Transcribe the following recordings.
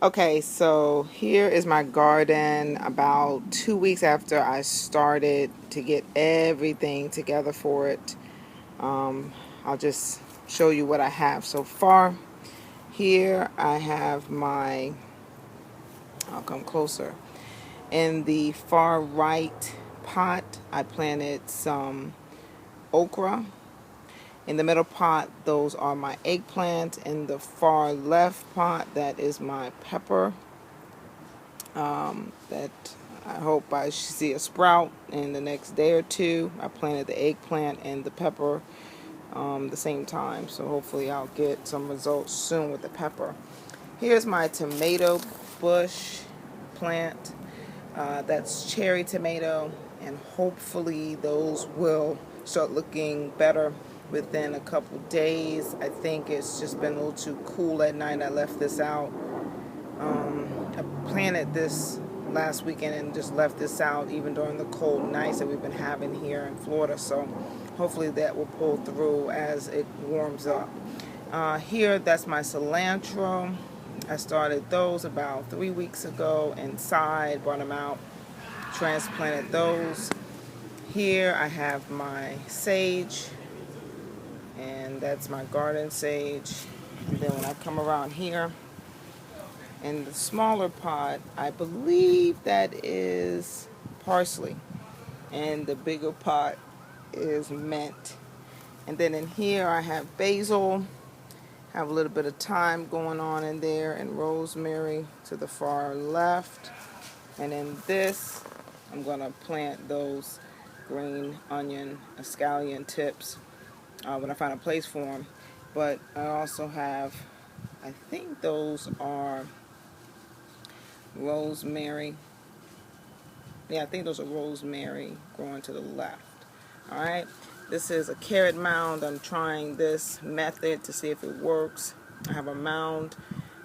Okay, so here is my garden about 2 weeks after I started to get everything together for it. Um, I'll just show you what I have so far. Here I have I'll come closer. In the far right pot, I planted some okra. In the middle pot, those are my eggplant. In the far left pot, that is my pepper. That I hope I should see a sprout in the next day or two. I planted the eggplant and the pepper the same time, so hopefully I'll get some results soon with the pepper. Here's my tomato bush plant. That's cherry tomato, and hopefully those will start looking better within a couple days. I think it's just been a little too cool at night. I left this out. I planted this last weekend and just left this out even during the cold nights that we've been having here in Florida. So hopefully that will pull through as it warms up. Here, that's my cilantro. I started those about 3 weeks ago inside, brought them out, transplanted those. Here I have my sage, and that's my garden sage. And then when I come around here, in the smaller pot, I believe that is parsley, and the bigger pot is mint. And then in here I have basil, have a little bit of thyme going on in there, and rosemary to the far left. And in this, I'm going to plant those green onion scallion tips when I find a place for them. But I also have, I think those are rosemary. Yeah, I think those are rosemary growing to the left. All right. This is a carrot mound. I'm trying this method to see if it works. I have a mound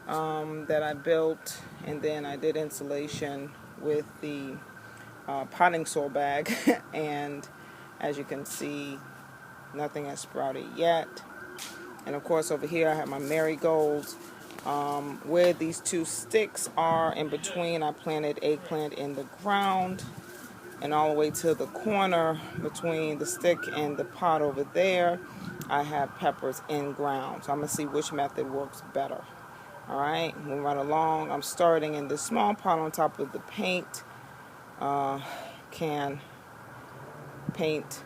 that I built, and then I did insulation with the potting soil bag. And as you can see, nothing has sprouted yet. And of course, over here I have my marigolds. Where these two sticks are in between, I planted eggplant in the ground, and all the way to the corner between the stick and the pot over there, I have peppers in ground. So I'm going to see which method works better. All right, move right along. I'm starting in this small pot on top of the paint paint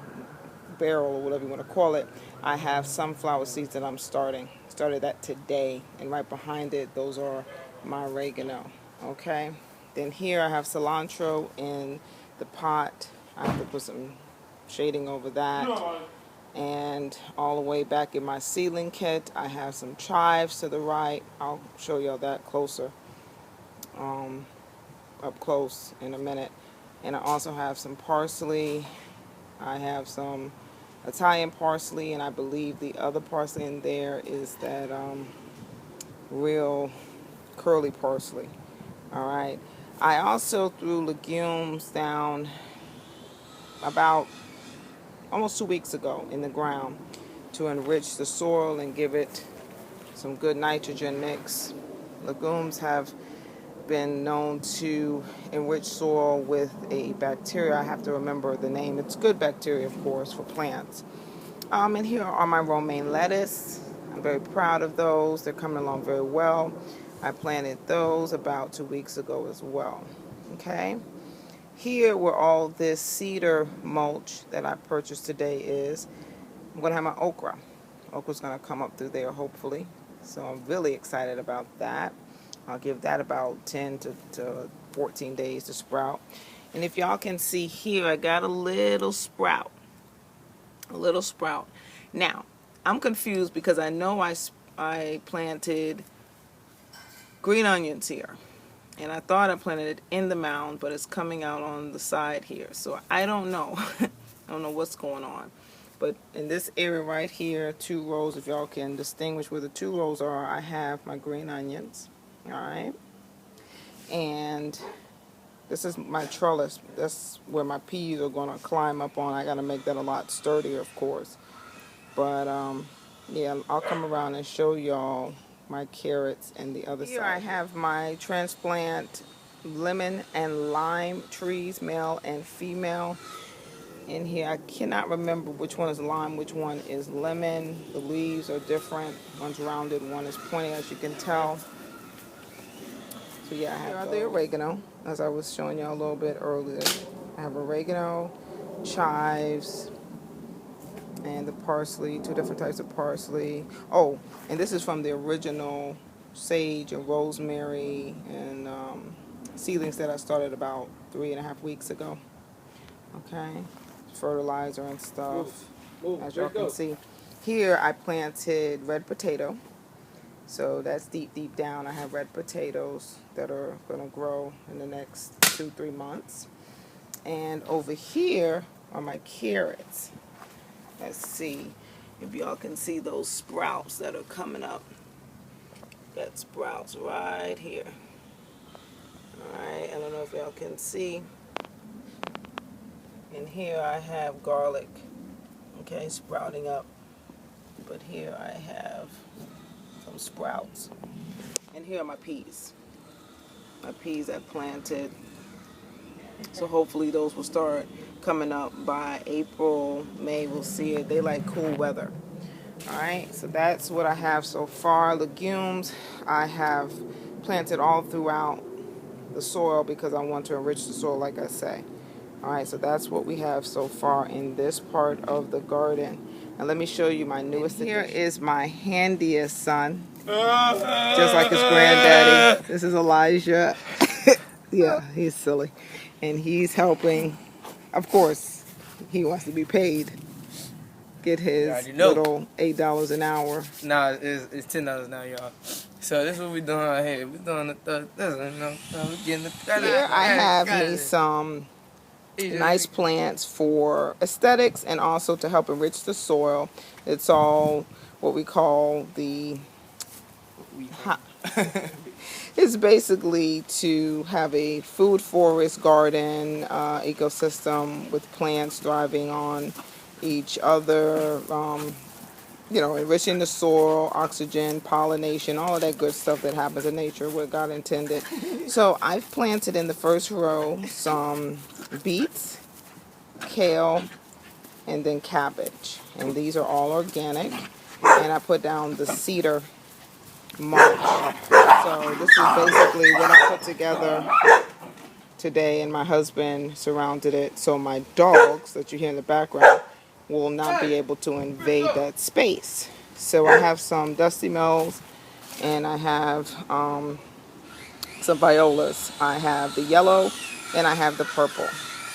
barrel, or whatever you want to call it. I have sunflower seeds that I'm started that today, and right behind it, those are my oregano. Okay, then here I have cilantro in the pot. I have to put some shading over that. And all the way back in my seedling kit, I have some chives to the right. I'll show y'all that closer, up close in a minute. And I also have some parsley. I have some Italian parsley, and I believe the other parsley in there is that real curly parsley. All right. I also threw legumes down about almost 2 weeks ago in the ground to enrich the soil and give it some good nitrogen mix. Legumes have been known to enrich soil with a bacteria. I have to remember the name. It's good bacteria, of course, for plants. And here are my romaine lettuce. I'm very proud of those. They're coming along very well. I planted those about 2 weeks ago as well. Okay. Here where all this cedar mulch that I purchased today is, I'm going to have my okra. Okra's going to come up through there, hopefully. So I'm really excited about that. I'll give that about 10 to 14 days to sprout. And if y'all can see here, I got a little sprout. A little sprout. Now, I'm confused because I know I planted green onions here. And I thought I planted it in the mound, but it's coming out on the side here. So I don't know. I don't know what's going on. But in this area right here, 2 rows, if y'all can distinguish where the 2 rows are, I have my green onions. All right. And this is my trellis. That's where my peas are going to climb up on. I got to make that a lot sturdier, of course. But, yeah, I'll come around and show y'all my carrots and the other side. Here I have my transplant lemon and lime trees, male and female. In here, I cannot remember which one is lime, which one is lemon. The leaves are different. One's rounded, one is pointy, as you can tell. So yeah, I have the oregano, as I was showing y'all a little bit earlier. I have oregano, chives, and the parsley, 2 different types of parsley. Oh, and this is from the original sage and rosemary and seedlings that I started about 3.5 weeks ago. Okay, fertilizer and stuff. As y'all can see. Here I planted red potato. So that's deep down. I have red potatoes that are going to grow in the next 2-3 months. And over here are my carrots. Let's see if y'all can see those sprouts that are coming up. Got sprouts right here. Alright, I don't know if y'all can see. And here I have garlic, okay, sprouting up. But here I have some sprouts. And here are my peas. My peas I planted. So hopefully those will start coming up by April, May. We'll see it. They like cool weather. Alright, so that's what I have so far. Legumes I have planted all throughout the soil because I want to enrich the soil, like I say. Alright, so that's what we have so far in this part of the garden. And let me show you my newest addition. Here is my handiest son, just like his granddaddy. This is Elijah. Yeah, he's silly. And he's helping. Of course, he wants to be paid. Get his little $8 an hour. Nah, it's $10 an hour, y'all. So this is what we're doing right here. We're doing the we're getting the Here I have me some nice plants for aesthetics and also to help enrich the soil. It's all what we call the it's basically to have a food forest garden ecosystem with plants thriving on each other, enriching the soil, oxygen, pollination, all of that good stuff that happens in nature, what God intended. So I've planted in the first row some beets, kale, and then cabbage. And these are all organic. And I put down the cedar mulch. So this is basically what I put together today, and my husband surrounded it so my dogs that you hear in the background will not be able to invade that space. So I have some Dusty Mills, and I have some violas. I have the yellow and I have the purple.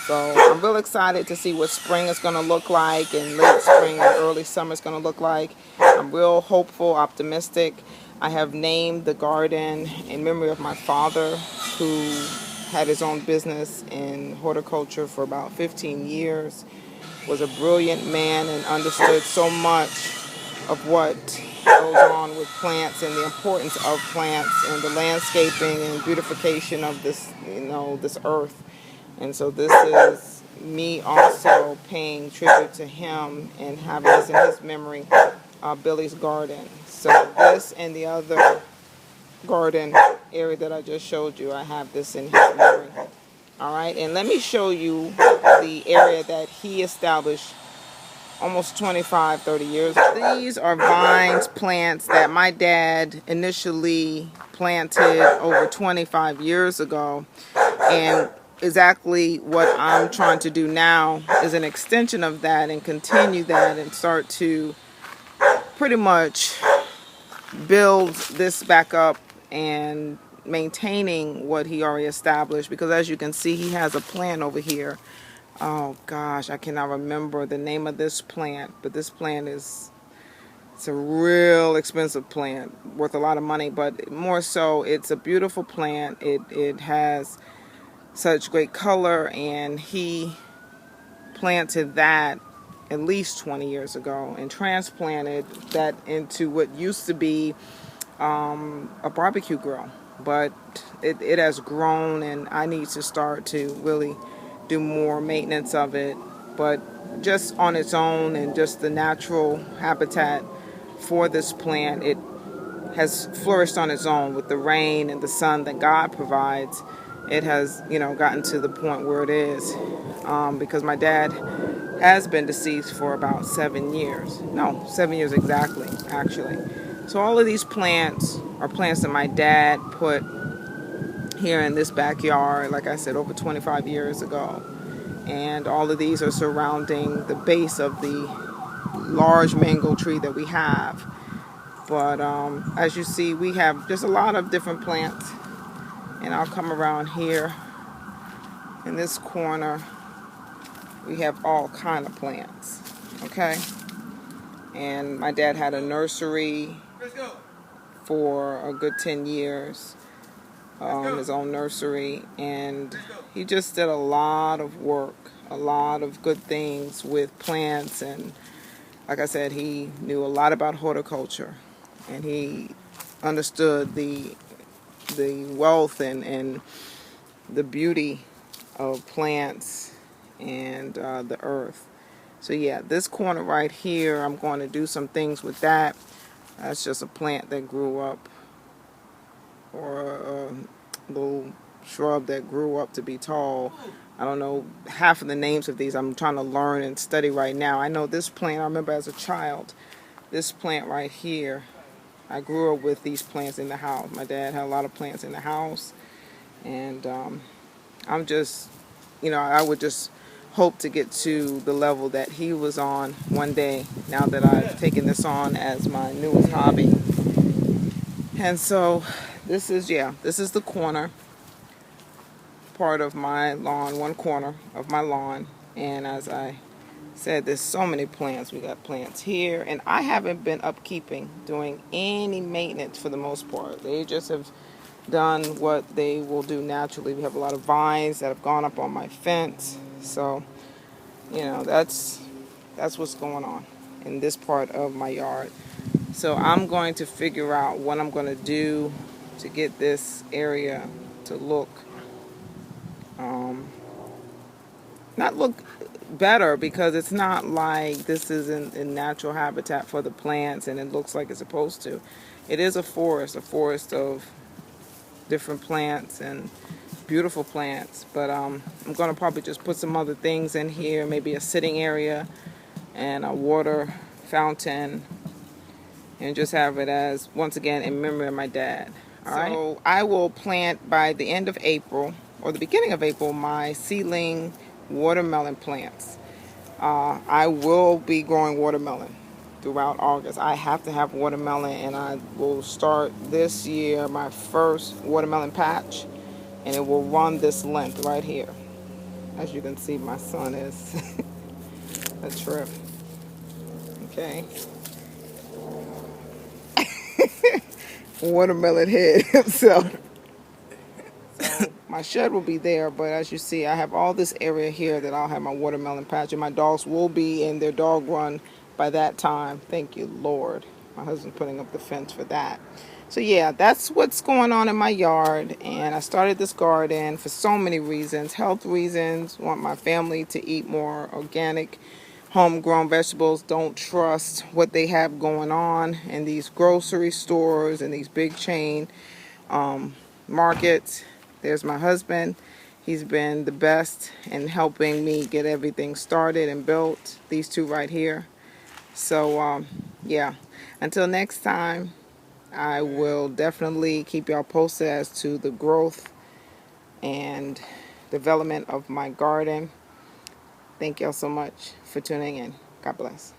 So I'm real excited to see what spring is going to look like, and late spring and early summer is going to look like. I'm real hopeful, optimistic. I have named the garden in memory of my father, who had his own business in horticulture for about 15 years. Was a brilliant man and understood so much of what goes on with plants and the importance of plants and the landscaping and beautification of this, this earth. And so this is me also paying tribute to him and having this in his memory, Billy's Garden. So this and the other garden area that I just showed you, I have this in his memory. All right, and let me show you the area that he established almost 25-30 years ago. These are vines, plants that my dad initially planted over 25 years ago, and exactly what I'm trying to do now is an extension of that and continue that and start to pretty much build this back up and maintaining what he already established, because as you can see, he has a plant over here. Oh gosh, I cannot remember the name of this plant, but this plant it's a real expensive plant, worth a lot of money, but more so it's a beautiful plant. It has such great color, and he planted that at least 20 years ago and transplanted that into what used to be a barbecue grill. But it has grown, and I need to start to really do more maintenance of it. But just on its own and just the natural habitat for this plant, it has flourished on its own with the rain and the sun that God provides. It has, gotten to the point where it is, because my dad has been deceased for about 7 years. No, 7 years exactly, actually. So all of these plants are plants that my dad put here in this backyard, like I said, over 25 years ago. And all of these are surrounding the base of the large mango tree that we have. But as you see, we have just a lot of different plants. And I'll come around here in this corner. We have all kind of plants, okay? And my dad had a nursery for a good 10 years, his own nursery, and he just did a lot of work, a lot of good things with plants. And like I said, he knew a lot about horticulture, and he understood the wealth and the beauty of plants and the earth. So yeah, this corner right here, I'm going to do some things with that. That's just a plant that grew up, or a little shrub that grew up to be tall. I don't know half of the names of these. I'm trying to learn and study right now. I know this plant, I remember as a child, this plant right here, I grew up with these plants in the house. My dad had a lot of plants in the house, and I'm just, I would just hope to get to the level that he was on one day, now that I've taken this on as my newest hobby. And so this is the corner part of my lawn, one corner of my lawn. And as I said, there's so many plants. We got plants here, and I haven't been upkeeping, doing any maintenance for the most part. They just have done what they will do naturally. We have a lot of vines that have gone up on my fence. So, that's what's going on in this part of my yard. So I'm going to figure out what I'm going to do to get this area to look, not look better, because it's not like this is in natural habitat for the plants and it looks like it's supposed to. It is a forest of different plants and beautiful plants, but I'm going to probably just put some other things in here, maybe a sitting area and a water fountain, and just have it as, once again, in memory of my dad. All right. So I will plant by the end of April or the beginning of April my seedling watermelon plants. I will be growing watermelon throughout August. I have to have watermelon, and I will start this year my first watermelon patch, and it will run this length right here. As you can see, my son is a trip. Okay. Watermelon head himself. So my shed will be there, but as you see, I have all this area here that I'll have my watermelon patch, and my dogs will be in their dog run by that time. Thank you, Lord. My husband's putting up the fence for that. So yeah, that's what's going on in my yard. And I started this garden for so many reasons. Health reasons, want my family to eat more organic, homegrown vegetables. Don't trust what they have going on in these grocery stores and these big chain markets. There's my husband. He's been the best in helping me get everything started and built. These two right here. So yeah, until next time, I will definitely keep y'all posted as to the growth and development of my garden. Thank y'all so much for tuning in. God bless.